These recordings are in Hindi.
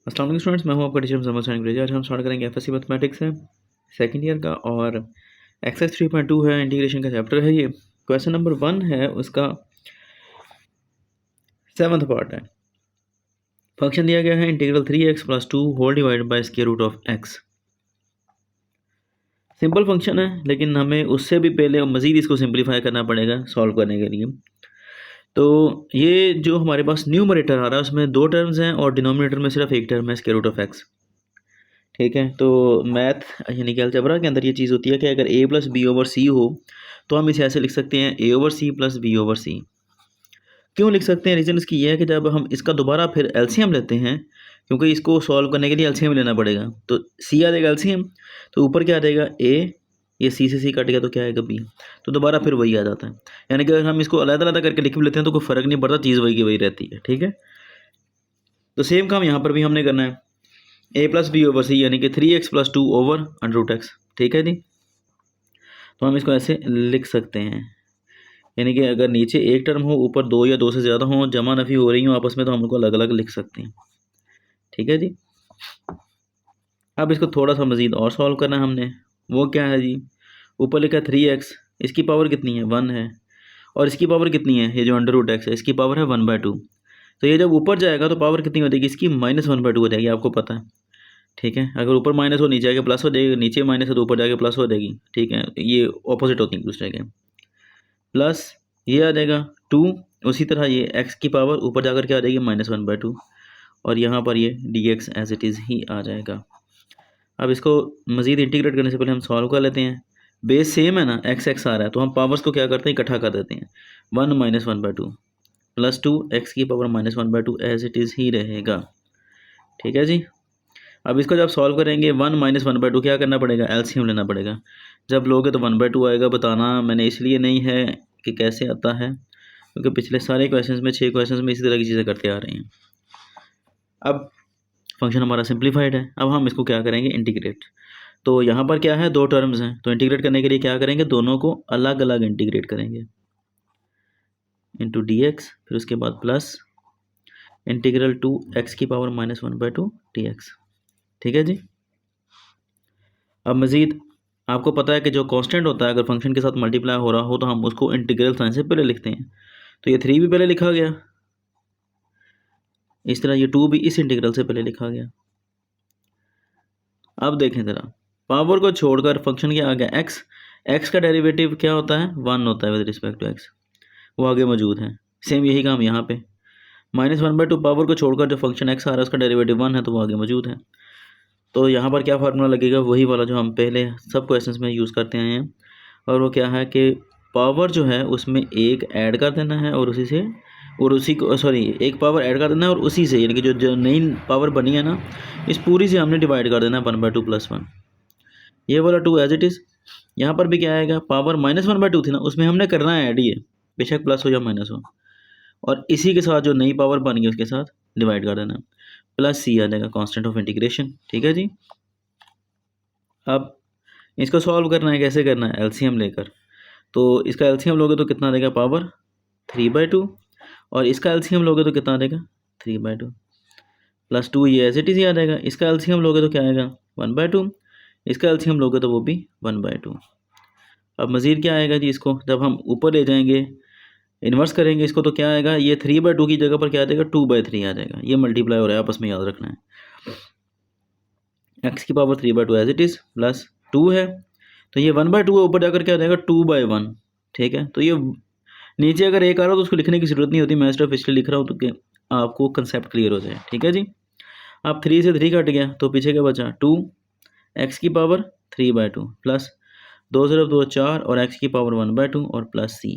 अस्सलाम वालेकुम स्टूडेंट्स, मैं हूं आपका टीचर मोहम्मद हुसैन गुरेजा। आज हम स्टार्ट करेंगे एफएससी मैथमेटिक्स है सेकंड ईयर का और एक्सरसाइज 3.2 है, इंटीग्रेशन का चैप्टर है। ये क्वेश्चन नंबर 1 है, उसका 7th पार्ट है। फंक्शन दिया गया है integral 3x + 2 whole divide by square root of x। Simple function है, लेकिन हमें उससे भी पहले मज़ीद इसको सिंप्लीफाई करना पड़ेगा सॉल्व करने के लिए। तो ये जो हमारे पास न्यूमरेटर आ रहा है उसमें 2 टर्म्स हैं और डिनोमिनेटर में सिर्फ एक टर्म है स्क्वायर रूट ऑफ x। ठीक है, तो मैथ यानी कि अलजेब्रा के अंदर ये चीज़ होती है कि अगर a + b/c हो तो हम इसे ऐसे लिख सकते हैं a/c + b/c। क्यों लिख सकते हैं? रीज़न इसकी ये है कि जब हम इसका दोबारा फिर एलसीएम लेते हैं, क्योंकि इसको सॉल्व करने के लिए एलसीएम लेना पड़ेगा, तो c आ जाएगा एलसीएम, तो ऊपर क्या आ जाएगा a, ये c से c कट गया तो क्या आएगा b, तो दोबारा फिर वही आ जाता है। यानी कि अगर हम इसको अलग-अलग करके लिख भी लेते हैं तो कोई फ़र्क नहीं पड़ता, चीज़ वही की वही रहती है। ठीक है, तो सेम काम यहाँ पर भी हमने करना है, a + b/c यानी कि 3x + 2 ओवर √x। ठीक है जी, तो हम इसको ऐसे लिख सकते हैं, यानी कि अगर नीचे एक टर्म हो, ऊपर 2 या 2 से ज़्यादा हो, जमा नफ़ी हो रही हो आपस में, तो हम उनको अलग अलग लिख सकते हैं। ठीक है जी, अब इसको थोड़ा सा मज़ीद और सॉल्व करना है हमने। वो क्या है जी, ऊपर लिखा है 3x, इसकी पावर कितनी है 1 है, और इसकी पावर कितनी है, ये जो √x है इसकी पावर है 1/2। तो ये जब ऊपर जाएगा तो पावर कितनी हो जाएगी इसकी, -1/2 हो जाएगी, आपको पता है। ठीक है, अगर ऊपर माइनस हो नीचे आके प्लस हो जाएगी, नीचे माइनस है तो ऊपर जाके प्लस हो जाएगी। ठीक है, ये ऑपोजिट होती है एक दूसरे के। प्लस ये आ जाएगा 2, उसी तरह ये x की पावर ऊपर जाकर क्या आ जाएगी -1/2, और यहाँ पर ये dx एज इट इज़ ही आ जाएगा। अब इसको मज़ीद इंटीग्रेट करने से पहले हम सॉल्व कर लेते हैं। बेस सेम है ना, x आ रहा है, तो हम पावर्स को क्या करते हैं, इकट्ठा कर देते हैं। 1 - 1/2 + 2 x की पावर -1/2 एज इट इज़ ही रहेगा। ठीक है जी, अब इसको जब सॉल्व करेंगे 1 - 1/2 क्या करना पड़ेगा, एलसीएम लेना पड़ेगा। जब लोगे तो 1/2 आएगा। बताना मैंने इसलिए नहीं है कि कैसे आता है, क्योंकि पिछले सारे क्वेश्चंस में 6 क्वेश्चंस में इसी तरह की चीज़ें करते आ रहे हैं। अब फंक्शन हमारा सिंप्लीफाइड है, अब हम इसको क्या करेंगे, इंटीग्रेट। तो यहाँ पर क्या है, 2 टर्म्स हैं, तो इंटीग्रेट करने के लिए क्या करेंगे, दोनों को अलग अलग इंटीग्रेट करेंगे, इंटू dx, फिर उसके बाद प्लस इंटीग्रल 2 x की पावर -1/2 dx। ठीक है जी, अब मज़ीद आपको पता है कि जो कांस्टेंट होता है अगर फंक्शन के साथ मल्टीप्लाई हो रहा हो तो हम उसको इंटीग्रल साइन से पहले लिखते हैं। तो ये 3 भी पहले लिखा गया, इस तरह ये 2 भी इस इंटीग्रल से पहले लिखा गया। अब देखें ज़रा, पावर को छोड़कर फंक्शन के आगे x का डेरिवेटिव क्या होता है, 1 होता है विद रिस्पेक्ट टू x, वो आगे मौजूद है। सेम यही काम यहाँ पे, -1/2 पावर को छोड़कर जो फंक्शन x आ रहा है उसका डेरिवेटिव 1 है, तो वो आगे मौजूद है। तो यहाँ पर क्या फार्मूला लगेगा, वही वाला जो हम पहले सब क्वेश्चंस में यूज़ करते आए हैं, और वो क्या है कि पावर जो है उसमें एक ऐड कर देना है और उसी से, और उसी को एक पावर ऐड कर देना है और उसी से, यानी कि जो नई पावर बनी है ना, इस पूरी से हमने डिवाइड कर देना है 1/2 + 1। ये वाला 2 एज इट इज़। यहाँ पर भी क्या आएगा, पावर -1/2 थी ना, उसमें हमने करना है ऐड, ये बेशक प्लस हो या माइनस हो, और इसी के साथ जो नई पावर बन गई उसके साथ डिवाइड कर देना, प्लस c आ जाएगा कांस्टेंट ऑफ इंटीग्रेशन। ठीक है जी, अब इसको सॉल्व करना है, कैसे करना है, एलसीएम लेकर। तो इसका एलसीएम लोगे तो कितना देगा, पावर 3/2, और इसका एलसीएम लोगे तो कितना देगा, 3/2 + 2, ये एज इट इज़ ही आ जाएगा। इसका एलसीएम लोगे तो क्या आएगा, 1/2, इसका एलसीएम लोगे तो वो भी 1/2। अब मज़ीद क्या आएगा जी, इसको जब हम ऊपर ले जाएंगे, इन्वर्स करेंगे इसको, तो क्या आएगा, ये 3/2 की जगह पर क्या आ जाएगा, 2/3 आ जाएगा। ये मल्टीप्लाई हो रहा है, आपस में याद रखना है। x की power 3/2 as it is, plus 2 है, तो ये 1/2 ऊपर जाकर क्या हो जाएगा, 2/1। ठीक है, तो ये नीचे अगर एक आ रहा हो तो उसको लिखने की ज़रूरत नहीं होती, मैं सिर्फ इसलिए लिख रहा हूँ तो कि आपको कंसेप्ट क्लियर हो जाए। ठीक है जी, अब 3 से 3 कट गया तो पीछे क्या बचा, 2, x की पावर 3/2 प्लस 2 0 2 4, और x की पावर 1/2 और प्लस c।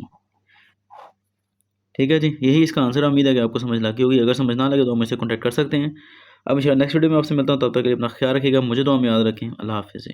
ठीक है जी, यही इसका आंसर। उम्मीद है कि आपको समझ लग गई होगी। अगर समझ ना लगे तो मुझसे कॉन्टैक्ट कर सकते हैं। अब इंशाल्लाह नेक्स्ट वीडियो में आपसे मिलता हूँ, तब तक के लिए अपना ख्याल रखिएगा, मुझे दुआ में याद रखें। अल्लाह हाफ़िज़।